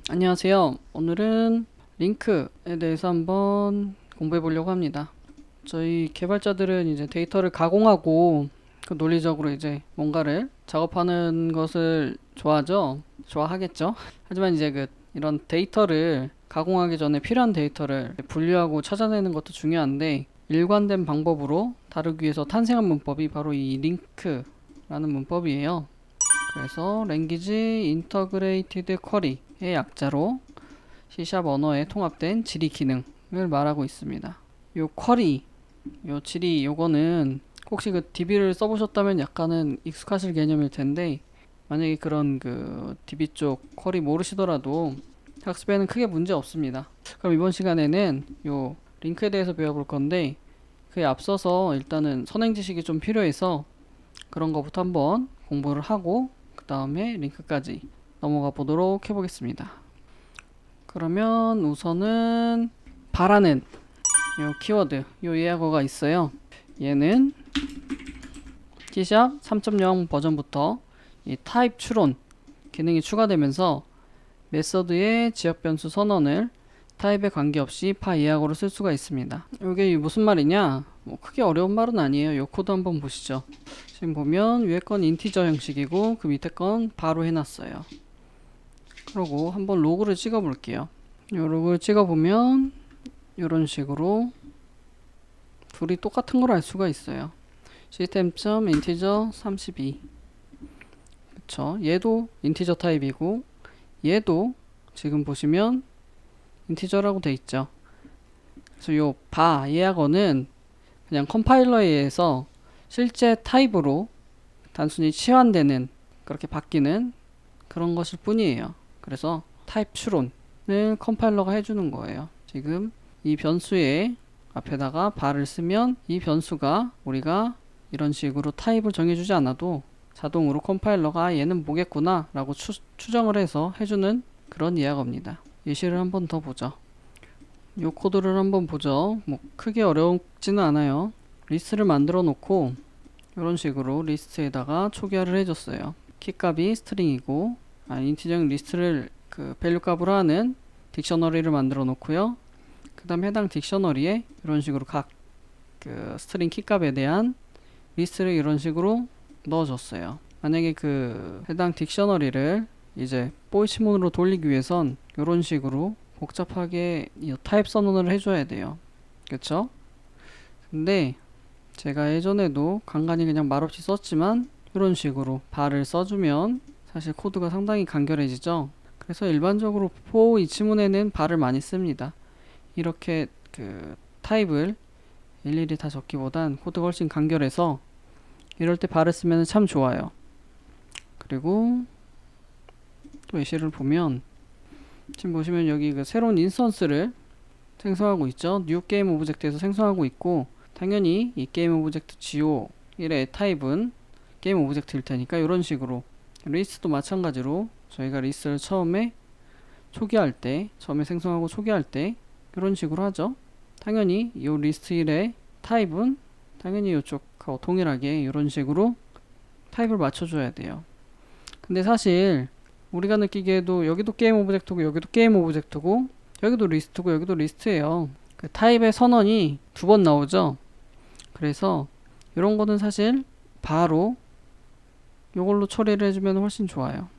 안녕하세요. 오늘은 링크에 대해서 한번 공부해 보려고 합니다. 저희 개발자들은 이제 데이터를 가공하고 그 논리적으로 이제 뭔가를 작업하는 것을 좋아하죠. 좋아하겠죠. 하지만 이제 이런 데이터를 가공하기 전에 필요한 데이터를 분류하고 찾아내는 것도 중요한데 일관된 방법으로 다루기 위해서 탄생한 문법이 바로 이 링크라는 문법이에요. 그래서 랭귀지 인터그레이티드 쿼리의 약자로 C# 언어에 통합된 질의 기능을 말하고 있습니다. 요 쿼리, 요 질의 요거는 혹시 DB를 써보셨다면 약간은 익숙하실 개념일 텐데 만약에 그런 DB 쪽 쿼리 모르시더라도 학습에는 크게 문제 없습니다. 그럼 이번 시간에는 요 링크에 대해서 배워볼 건데 그에 앞서서 일단은 선행 지식이 좀 필요해서 그런 거부터 한번 공부를 하고 그 다음에 링크까지 넘어가 보도록 해보겠습니다. 그러면 우선은 바라는 요 키워드 요 예약어가 있어요. 얘는 C# 3.0 버전부터 이 타입 추론 기능이 추가되면서 메서드의 지역 변수 선언을 타입에 관계없이 파 예약어로 쓸 수가 있습니다. 이게 무슨 말이냐? 뭐 크게 어려운 말은 아니에요. 요 코드 한번 보시죠. 지금 보면 위에 건 인티저 형식이고 그 밑에 건 바로 해놨어요. 그리고 한번 로그를 찍어 볼게요. 요 로그를 찍어 보면 이런 식으로 둘이 똑같은 걸 알 수가 있어요. system.integer 32 그쵸. 얘도 인티저 타입이고 얘도 지금 보시면 인티저라고 돼 있죠. 그래서 요 바 예약어는 그냥 컴파일러에 의해서 실제 타입으로 단순히 치환되는 그렇게 바뀌는 그런 것일 뿐이에요. 그래서 타입 추론을 컴파일러가 해주는 거예요. 지금 이 변수의 앞에다가 바를 쓰면 이 변수가 우리가 이런 식으로 타입을 정해주지 않아도 자동으로 컴파일러가 얘는 뭐겠구나 라고 추정을 해서 해주는 그런 예약어입니다. 예시를 한번 더 보죠. 이 코드를 한번 보죠. 뭐 크게 어렵지는 않아요. 리스트를 만들어 놓고 이런 식으로 리스트에다가 초기화를 해줬어요. 키값이 스트링이고 인티저형 리스트를 밸류 값으로 하는 딕셔너리를 만들어 놓고요. 그 다음 해당 딕셔너리에 이런 식으로 각 스트링 키값에 대한 리스트를 이런 식으로 넣어줬어요. 만약에 해당 딕셔너리를 이제 보이시문으로 돌리기 위해선 이런 식으로 복잡하게 이 타입 선언을 해줘야 돼요. 그쵸? 근데 제가 예전에도 간간히 그냥 말없이 썼지만 이런 식으로 바를 써주면 사실 코드가 상당히 간결해지죠. 그래서 일반적으로 for 이치문에는 바를 많이 씁니다. 이렇게 타입을 일일이 다 적기보단 코드가 훨씬 간결해서 이럴 때 바를 쓰면 참 좋아요. 그리고 또 예시를 보면 지금 보시면 여기 새로운 인스턴스를 생성하고 있죠. 뉴 게임 오브젝트에서 생성하고 있고 당연히 이 게임 오브젝트 GO1의 타입은 게임 오브젝트일 테니까 이런 식으로 리스트도 마찬가지로 저희가 리스트를 처음에 초기화할 때 처음에 생성하고 초기화할 때 이런 식으로 하죠. 당연히 이 리스트 1의 타입은 당연히 이쪽하고 동일하게 이런 식으로 타입을 맞춰줘야 돼요. 근데 사실 우리가 느끼기에도 여기도 게임 오브젝트고 여기도 게임 오브젝트고 여기도 리스트고 여기도 리스트예요. 타입의 선언이 두 번 나오죠. 그래서 이런 거는 사실 바로 이걸로 처리를 해주면 훨씬 좋아요.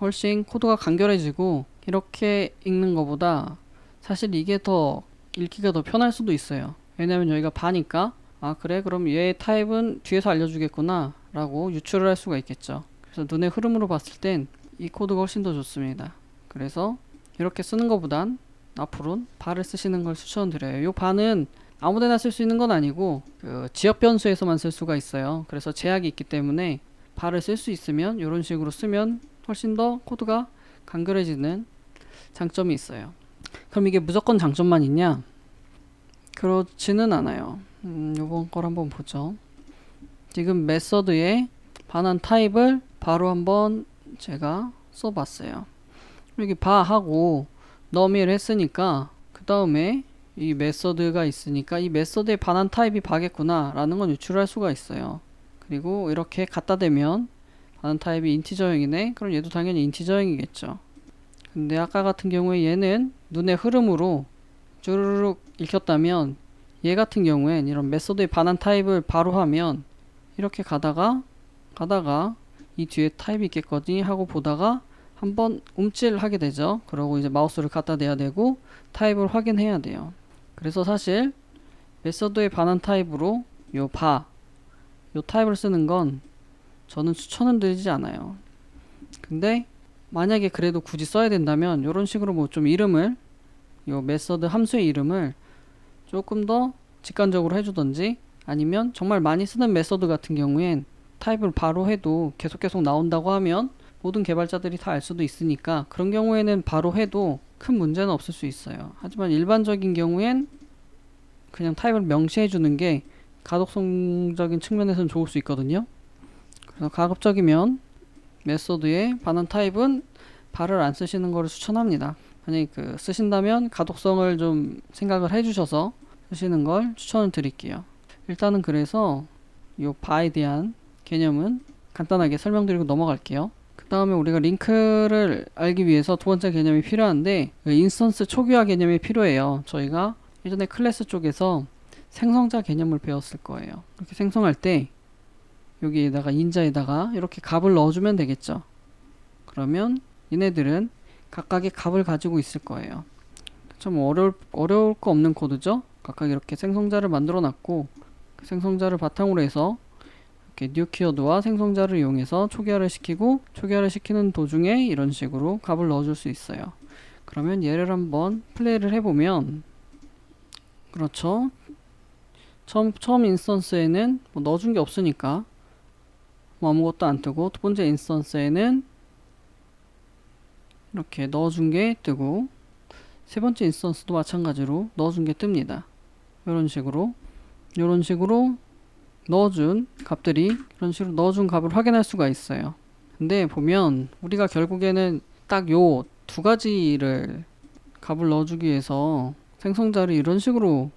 훨씬 코드가 간결해지고 이렇게 읽는 것보다 사실 이게 더 읽기가 더 편할 수도 있어요. 왜냐면 여기가 바니까 아 그래 그럼 얘의 타입은 뒤에서 알려주겠구나 라고 유추를 할 수가 있겠죠. 그래서 눈의 흐름으로 봤을 땐 이 코드가 훨씬 더 좋습니다. 그래서 이렇게 쓰는 것보단 앞으로는 바를 쓰시는 걸 추천드려요. 이 바는 아무데나 쓸 수 있는 건 아니고 지역 변수에서만 쓸 수가 있어요. 그래서 제약이 있기 때문에 바를 쓸 수 있으면 이런 식으로 쓰면 훨씬 더 코드가 간결해지는 장점이 있어요. 그럼 이게 무조건 장점만 있냐? 그렇지는 않아요. 요번 걸 한번 보죠. 지금 메서드의 반환 타입을 바로 한번 제가 써봤어요. 여기 바하고 너미를 했으니까 그 다음에 이 메서드가 있으니까 이 메서드의 반환 타입이 바겠구나 라는 건 유출할 수가 있어요. 그리고 이렇게 갖다 대면 반환 타입이 인티저형이네. 그럼 얘도 당연히 인티저형이겠죠. 근데 아까 같은 경우에 얘는 눈의 흐름으로 쭈르륵 읽혔다면 얘 같은 경우엔 이런 메소드의 반환 타입을 바로 하면 이렇게 가다가 이 뒤에 타입이 있겠거니 하고 보다가 한번 움찔하게 되죠. 그러고 이제 마우스를 갖다 대야 되고 타입을 확인해야 돼요. 그래서 사실 메소드의 반환 타입으로 요 타입을 쓰는 건 저는 추천은 드리지 않아요. 근데 만약에 그래도 굳이 써야 된다면 이런 식으로 뭐 좀 이름을 요 메소드 함수의 이름을 조금 더 직관적으로 해주던지 아니면 정말 많이 쓰는 메소드 같은 경우엔 타입을 바로 해도 계속 나온다고 하면 모든 개발자들이 다 알 수도 있으니까 그런 경우에는 바로 해도 큰 문제는 없을 수 있어요. 하지만 일반적인 경우엔 그냥 타입을 명시해 주는 게 가독성적인 측면에서는 좋을 수 있거든요. 그래서 가급적이면 메소드의 반환 타입은 발을 안 쓰시는 것을 추천합니다. 만약에 쓰신다면 가독성을 좀 생각을 해주셔서 쓰시는 걸 추천을 드릴게요. 일단은 그래서 요 바에 대한 개념은 간단하게 설명드리고 넘어갈게요. 그 다음에 우리가 링크를 알기 위해서 두 번째 개념이 필요한데 인스턴스 초기화 개념이 필요해요. 저희가 예전에 클래스 쪽에서 생성자 개념을 배웠을 거예요. 이렇게 생성할 때 여기에다가 인자에다가 이렇게 값을 넣어주면 되겠죠. 그러면 얘네들은 각각의 값을 가지고 있을 거예요. 참 어려울 거 없는 코드죠. 각각 이렇게 생성자를 만들어 놨고 그 생성자를 바탕으로 해서 이렇게 new 키워드와 생성자를 이용해서 초기화를 시키고 초기화를 시키는 도중에 이런 식으로 값을 넣어줄 수 있어요. 그러면 얘를 한번 플레이를 해보면 그렇죠. 처음 인스턴스에는 뭐 넣어준 게 없으니까 뭐 아무것도 안 뜨고 두 번째 인스턴스에는 이렇게 넣어준 게 뜨고 세 번째 인스턴스도 마찬가지로 넣어준 게 뜹니다. 이런 식으로 넣어준 값들이 이런 식으로 넣어준 값을 확인할 수가 있어요. 근데 보면 우리가 결국에는 딱 요 두 가지를 값을 넣어주기 위해서 생성자를 이런 식으로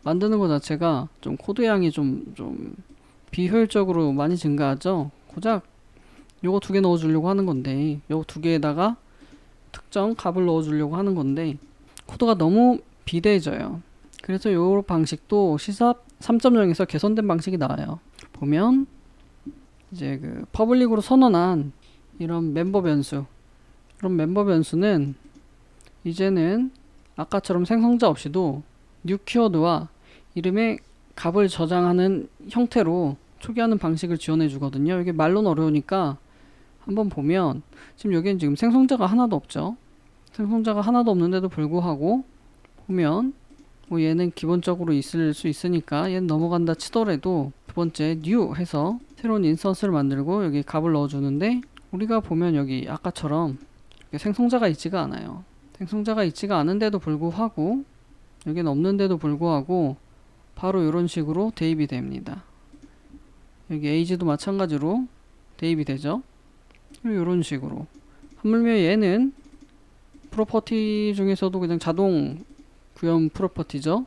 만드는 것 자체가 좀 코드 양이 좀 비효율적으로 많이 증가하죠. 고작 요거 두 개 넣어주려고 하는 건데 요거 두 개에다가 특정 값을 넣어주려고 하는 건데 코드가 너무 비대해져요. 그래서 요 방식도 시삽 3.0에서 개선된 방식이 나와요. 보면 이제 퍼블릭으로 선언한 이런 멤버 변수는 이제는 아까처럼 생성자 없이도 new 키워드와 이름의 값을 저장하는 형태로 초기화하는 방식을 지원해 주거든요. 이게 말로는 어려우니까 한번 보면 지금 여기는 지금 생성자가 하나도 없죠. 생성자가 하나도 없는데도 불구하고 보면 뭐 얘는 기본적으로 있을 수 있으니까 얘는 넘어간다 치더라도 두 번째 new 해서 새로운 인스턴스를 만들고 여기 값을 넣어주는데 우리가 보면 여기 아까처럼 생성자가 있지가 않아요. 생성자가 있지가 않은데도 불구하고 여기는 없는데도 불구하고 바로 이런 식으로 대입이 됩니다. 여기 age도 마찬가지로 대입이 되죠. 그리고 이런 식으로 하물며 얘는 프로퍼티 중에서도 그냥 자동 구현 프로퍼티죠.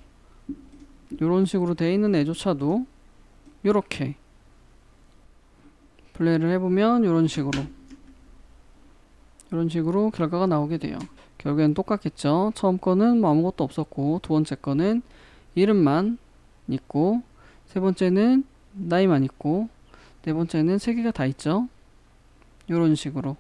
이런 식으로 되어 있는 애조차도 이렇게 플레이를 해보면 이런 식으로 결과가 나오게 돼요. 결국엔 똑같겠죠. 처음 거는 뭐 아무것도 없었고 두 번째 거는 이름만 있고 세 번째는 나이만 있고 네 번째는 세 개가 다 있죠. 이런 식으로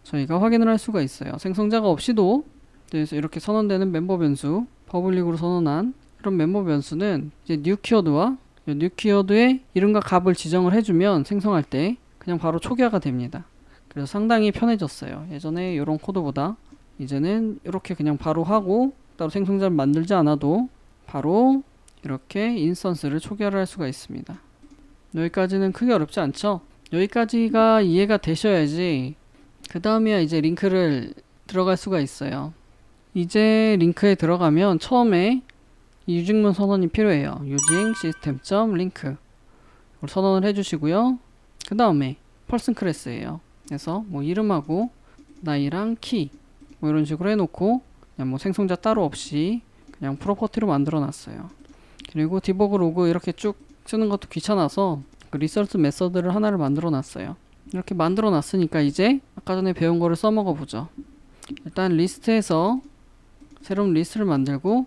저희가 확인을 할 수가 있어요. 생성자가 없이도 그래서 이렇게 선언되는 멤버 변수 퍼블릭으로 선언한 이런 멤버 변수는 이제 new 키워드와 new 키워드의 이름과 값을 지정을 해주면 생성할 때 그냥 바로 초기화가 됩니다. 그래서 상당히 편해졌어요. 예전에 이런 코드보다 이제는 이렇게 그냥 바로 하고 따로 생성자를 만들지 않아도 바로 이렇게 인스턴스를 초기화를 할 수가 있습니다. 여기까지는 크게 어렵지 않죠? 여기까지가 이해가 되셔야지 그 다음에야 이제 링크를 들어갈 수가 있어요. 이제 링크에 들어가면 처음에 이 유직문 선언이 필요해요. using system.link 선언을 해주시고요. 그 다음에 person 클래스예요. 그래서 뭐 이름하고 나이랑 키 뭐 이런 식으로 해놓고 그냥 뭐 생성자 따로 없이 그냥 프로퍼티로 만들어 놨어요. 그리고 디버그 로그 이렇게 쭉 쓰는 것도 귀찮아서 그 리서트 메서드를 하나를 만들어 놨어요. 이렇게 만들어 놨으니까 이제 아까 전에 배운 거를 써먹어 보죠. 일단 리스트에서 새로운 리스트를 만들고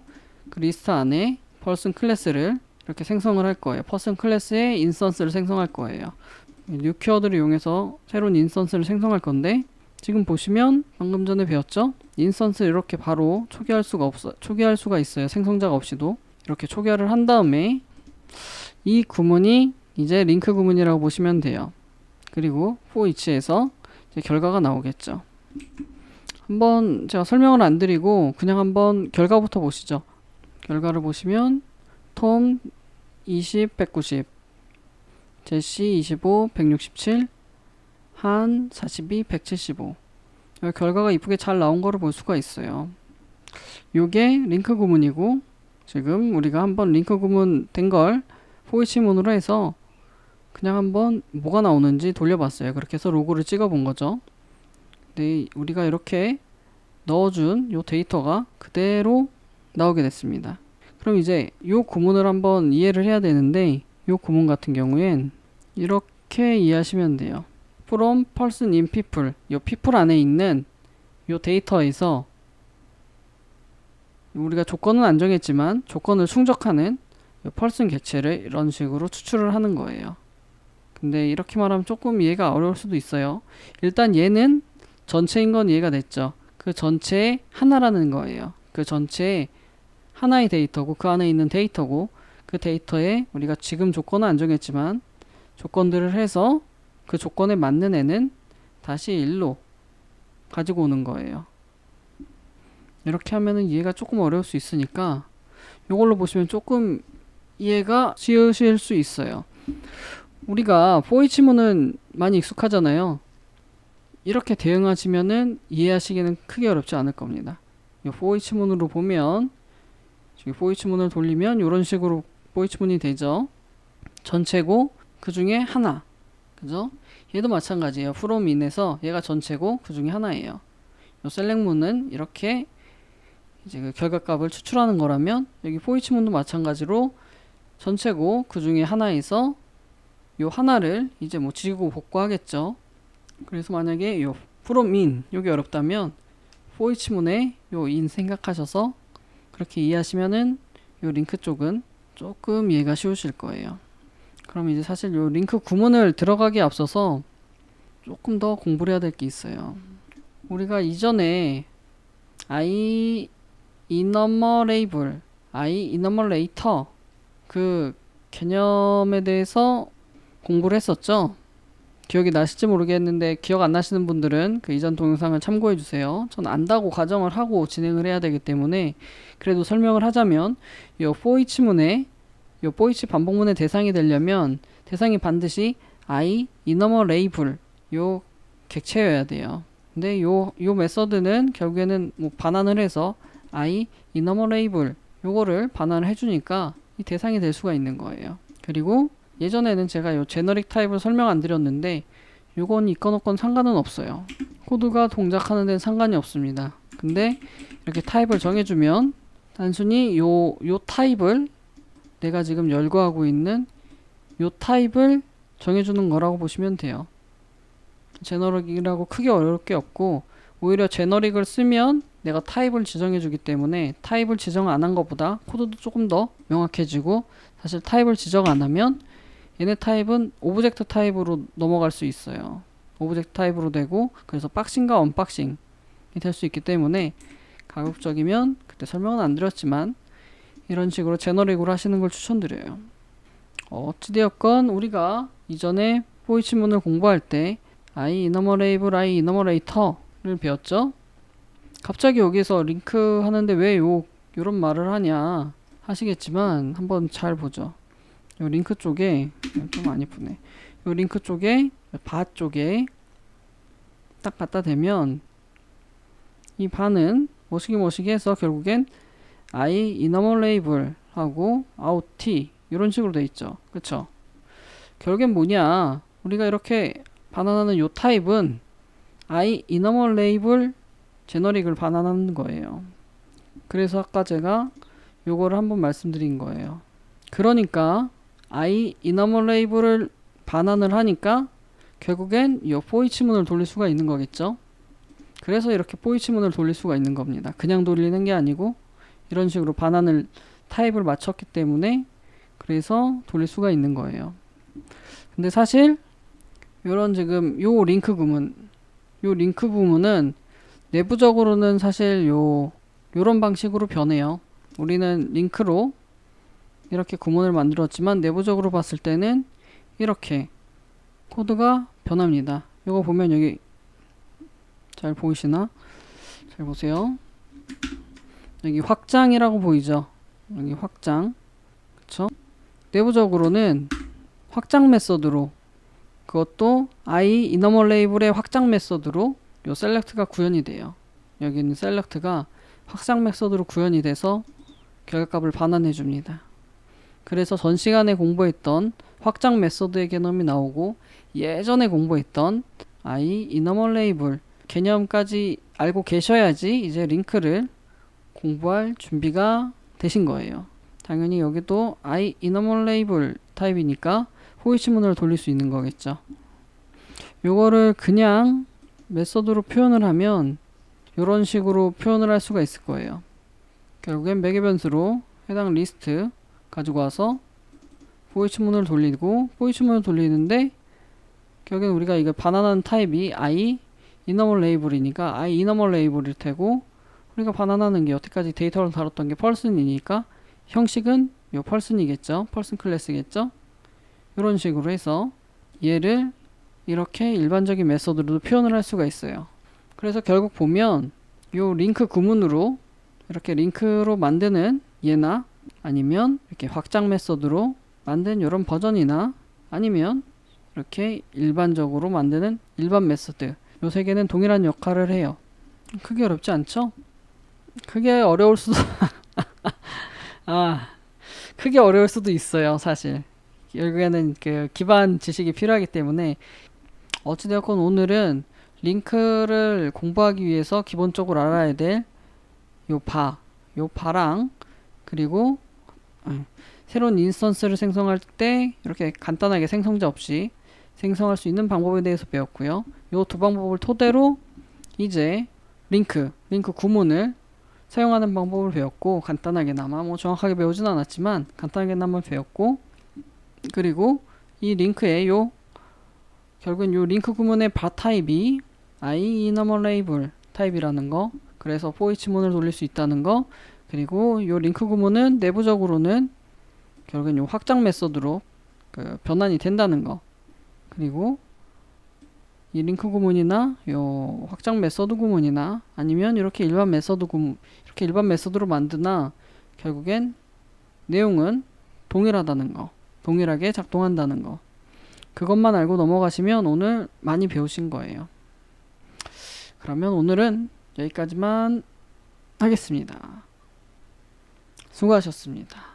그 리스트 안에 person 클래스를 이렇게 생성을 할 거예요. person 클래스에 인스턴스를 생성할 거예요. 뉴 키워드를 이용해서 새로운 인스턴스를 생성할 건데 지금 보시면 방금 전에 배웠죠? 인스턴스 이렇게 바로 초기화할 수가 있어요. 생성자가 없이도 이렇게 초기화를 한 다음에 이 구문이 이제 링크 구문이라고 보시면 돼요. 그리고 for each에서 이제 결과가 나오겠죠. 한번 제가 설명을 안 드리고 그냥 한번 결과부터 보시죠. 결과를 보시면 톰 20, 190, 제시 25, 167, 한 42, 175. 결과가 이쁘게 잘 나온 거를 볼 수가 있어요. 요게 링크 구문이고 지금 우리가 한번 링크 구문 된 걸 for each 문으로 해서 그냥 한번 뭐가 나오는지 돌려봤어요. 그렇게 해서 로고를 찍어 본 거죠. 근데 우리가 이렇게 넣어준 요 데이터가 그대로 나오게 됐습니다. 그럼 이제 요 구문을 한번 이해를 해야 되는데 요 구문 같은 경우엔 이렇게 이해하시면 돼요. from person in people 요 people 안에 있는 요 데이터에서 우리가 조건은 안 정했지만 조건을 충족하는 요 person 객체를 이런 식으로 추출을 하는 거예요. 근데 이렇게 말하면 조금 이해가 어려울 수도 있어요. 일단 얘는 전체인 건 이해가 됐죠. 그 전체의 하나라는 거예요. 그 전체의 하나의 데이터고 그 안에 있는 데이터고 그 데이터에 우리가 지금 조건은 안 정했지만 조건들을 해서 그 조건에 맞는 애는 다시 1로 가지고 오는 거예요. 이렇게 하면은 이해가 조금 어려울 수 있으니까 이걸로 보시면 조금 이해가 쉬우실 수 있어요. 우리가 for each 문은 많이 익숙하잖아요. 이렇게 대응하시면은 이해하시기는 크게 어렵지 않을 겁니다. 이 for each 문으로 보면 저기 for each 문을 돌리면 이런 식으로 for each 문이 되죠. 전체고 그 중에 하나, 그죠? 얘도 마찬가지예요. from in에서 얘가 전체고 그 중에 하나예요. 이 select 문은 이렇게 이제 그 결과값을 추출하는 거라면 여기 for each 문도 마찬가지로 전체고 그 중에 하나에서 요 하나를 이제 뭐 지우고 복구하겠죠. 그래서 만약에 요 from in 요게 어렵다면 for each 문에 요 in 생각하셔서 그렇게 이해하시면은 요 링크 쪽은 조금 이해가 쉬우실 거예요. 그럼 이제 사실 요 링크 구문을 들어가기에 앞서서 조금 더 공부를 해야 될 게 있어요. 우리가 이전에 I enumerable, I enumerator 그 개념에 대해서 공부를 했었죠. 기억이 나실지 모르겠는데 기억 안 나시는 분들은 그 이전 동영상을 참고해 주세요. 전 안다고 가정을 하고 진행을 해야 되기 때문에 그래도 설명을 하자면 이 for each 문에 이 for each 반복문의 대상이 되려면 대상이 반드시 I enumerable 요 객체여야 돼요. 근데 요 메서드는 결국에는 뭐 반환을 해서 I enumerable 요거를 반환을 해주니까 이 대상이 될 수가 있는 거예요. 그리고 예전에는 제가 요 제너릭 타입을 설명 안 드렸는데 요건 있건 없건 상관은 없어요. 코드가 동작하는 데는 상관이 없습니다. 근데 이렇게 타입을 정해주면 단순히 요 타입을 내가 지금 열거하고 있는 요 타입을 정해주는 거라고 보시면 돼요. 제너릭이라고 크게 어려울 게 없고 오히려 제너릭을 쓰면 내가 타입을 지정해 주기 때문에 타입을 지정 안 한 것보다 코드도 조금 더 명확해지고 사실 타입을 지정 안 하면 얘네 타입은 오브젝트 타입으로 넘어갈 수 있어요. 오브젝트 타입으로 되고 그래서 박싱과 언박싱이 될 수 있기 때문에 가급적이면 그때 설명은 안 드렸지만 이런 식으로 제너릭으로 하시는 걸 추천드려요. 어찌되었건 우리가 이전에 for each 문을 공부할 때 I enumerable, I enumerator를 배웠죠. 갑자기 여기서 링크 하는데 왜 요런 말을 하냐 하시겠지만 한번 잘 보죠. 요 링크 쪽에 좀 많이 푸네. 요 링크 쪽에 바 쪽에 딱 갖다 대면 이 바는 뭐시기 해서 결국엔 I enumerable 하고 out 이런 식으로 돼 있죠. 그쵸? 결국엔 뭐냐 우리가 이렇게 반환하는 요 타입은 I enumerable 제너릭을 반환하는 거예요. 그래서 아까 제가 요거를 한번 말씀드린 거예요. 그러니까 I enumerable을 반환을 하니까 결국엔 이 for each 문을 돌릴 수가 있는 거겠죠. 그래서 이렇게 포이치문을 돌릴 수가 있는 겁니다. 그냥 돌리는 게 아니고 이런 식으로 반환을 타입을 맞췄기 때문에 그래서 돌릴 수가 있는 거예요. 근데 사실 요런 지금 요 링크 구문은 내부적으로는 사실 요런 방식으로 변해요. 우리는 링크로 이렇게 구문을 만들었지만 내부적으로 봤을 때는 이렇게 코드가 변합니다. 이거 보면 여기 잘 보이시나? 잘 보세요. 여기 확장이라고 보이죠? 여기 확장. 그쵸? 내부적으로는 확장 메서드로 그것도 i 이너멀 레이블의 확장 메서드로 요 셀렉트가 구현이 돼요. 여기 있는 셀렉트가 확장 메서드로 구현이 돼서 결과값을 반환해 줍니다. 그래서 전 시간에 공부했던 확장 메서드의 개념이 나오고 예전에 공부했던 i 이너멀 레이블 개념까지 알고 계셔야지 이제 링크를 공부할 준비가 되신 거예요. 당연히 여기도 i 이너멀 레이블 타입이니까 호이치문을 돌릴 수 있는 거겠죠. 요거를 그냥 메서드로 표현을 하면 이런 식으로 표현을 할 수가 있을 거예요. 결국엔 매개 변수로 해당 리스트 가지고 와서 포이치문을 돌리고 포이치문을 돌리는데 결국엔 우리가 이걸 반환하는 타입이 i 이너멀 레이블이니까 i 이너멀 레이블일 테고 우리가 반환하는 게 여태까지 데이터를 다뤘던 게 펄슨이니까 형식은 요 펄슨이겠죠. 펄슨 클래스겠죠. 이런 식으로 해서 얘를 이렇게 일반적인 메서드로도 표현을 할 수가 있어요. 그래서 결국 보면 요 링크 구문으로 이렇게 링크로 만드는 얘나 아니면 이렇게 확장 메서드로 만든 이런 버전이나 아니면 이렇게 일반적으로 만드는 일반 메서드 요 세 개는 동일한 역할을 해요. 크게 어렵지 않죠? 크게 어려울 수도 크게 어려울 수도 있어요. 사실 결국에는 그 기반 지식이 필요하기 때문에 어찌되었건 오늘은 링크를 공부하기 위해서 기본적으로 알아야 될 요 바랑 그리고 새로운 인스턴스를 생성할 때 이렇게 간단하게 생성자 없이 생성할 수 있는 방법에 대해서 배웠고요. 요 두 방법을 토대로 이제 링크 구문을 사용하는 방법을 배웠고 간단하게나마 뭐 정확하게 배우진 않았지만 간단하게나마 배웠고 그리고 이 링크의 결국엔 요 링크 구문의 바 타입이 i 이너멀 레이블 타입이라는 거 그래서 포이치문을 돌릴 수 있다는 거 그리고 요 링크 구문은 내부적으로는 결국엔 요 확장 메서드로 그 변환이 된다는 거 그리고 이 링크 구문이나 요 확장 메서드 구문이나 아니면 이렇게 일반 메서드 구문 이렇게 일반 메서드로 만드나 결국엔 내용은 동일하다는 거 동일하게 작동한다는 거 그것만 알고 넘어가시면 오늘 많이 배우신 거예요. 그러면 오늘은 여기까지만 하겠습니다. 수고하셨습니다.